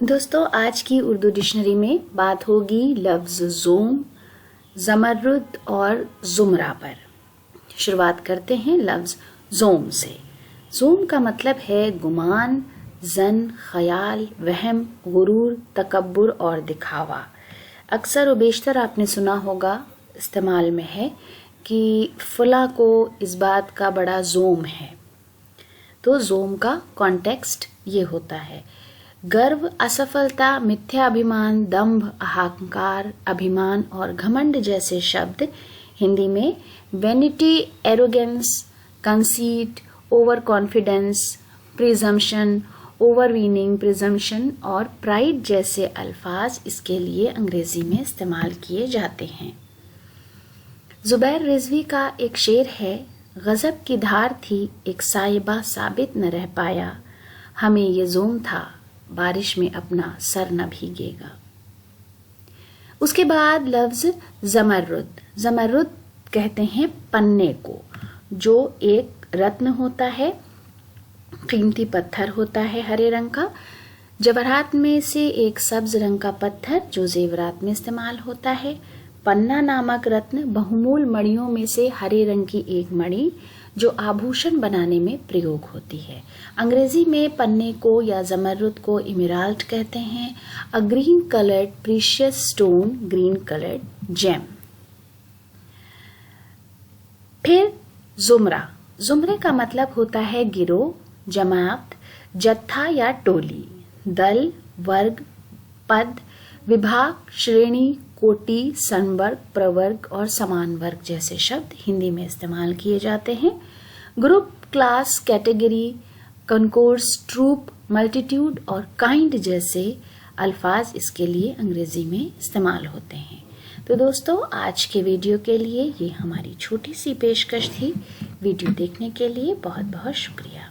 दोस्तों, आज की उर्दू डिक्शनरी में बात होगी लफ्ज़ ज़ोम, ज़मरुद और ज़ुमरा पर। शुरुआत करते हैं लफ्ज़ ज़ोम से। ज़ोम का मतलब है गुमान, ज़न, ख़याल, वहम, गुरूर, तकब्बुर और दिखावा। अक्सर व बेशतर आपने सुना होगा, इस्तेमाल में है कि फ़ला को इस बात का बड़ा ज़ोम है। तो ज़ोम का कॉन्टेक्स्ट ये होता है: गर्व, असफलता, मिथ्याभिमान, दंभ, अहंकार, अभिमान और घमंड जैसे शब्द हिंदी में vanity, arrogance, conceit, over confidence, presumption, overweening, presumption और प्राइड जैसे अल्फाज इसके लिए अंग्रेजी में इस्तेमाल किए जाते हैं। जुबैर रिजवी का एक शेर है: गजब की धार थी एक साहिबा साबित न रह पाया, हमें ये ज़ोम था बारिश में अपना सर न भीगेगा। उसके बाद लफ्ज़ ज़मरुद। ज़मरुद कहते हैं पन्ने को, जो एक रत्न होता है, कीमती पत्थर होता है हरे रंग का। जवाहरात में से एक सब्ज रंग का पत्थर जो जेवरात में इस्तेमाल होता है। पन्ना नामक रत्न बहुमूल मणियों में से हरे रंग की एक मणि जो आभूषण बनाने में प्रयोग होती है। अंग्रेजी में पन्ने को या ज़मरुद को इमराल्ड कहते हैं। A green coloured precious stone, green coloured gem. फिर ज़ुमरा। ज़ुमरे का मतलब होता है गिरोह, जमात, जत्था या टोली, दल, वर्ग, पद, विभाग, श्रेणी, कोटि, संवर्ग, प्रवर्ग और समान वर्ग जैसे शब्द हिंदी में इस्तेमाल किए जाते हैं। Group, class, category, concourse, troupe, multitude और काइंड जैसे अल्फाज इसके लिए अंग्रेजी में इस्तेमाल होते हैं। तो दोस्तों, आज के वीडियो के लिए ये हमारी छोटी सी पेशकश थी। वीडियो देखने के लिए बहुत बहुत शुक्रिया।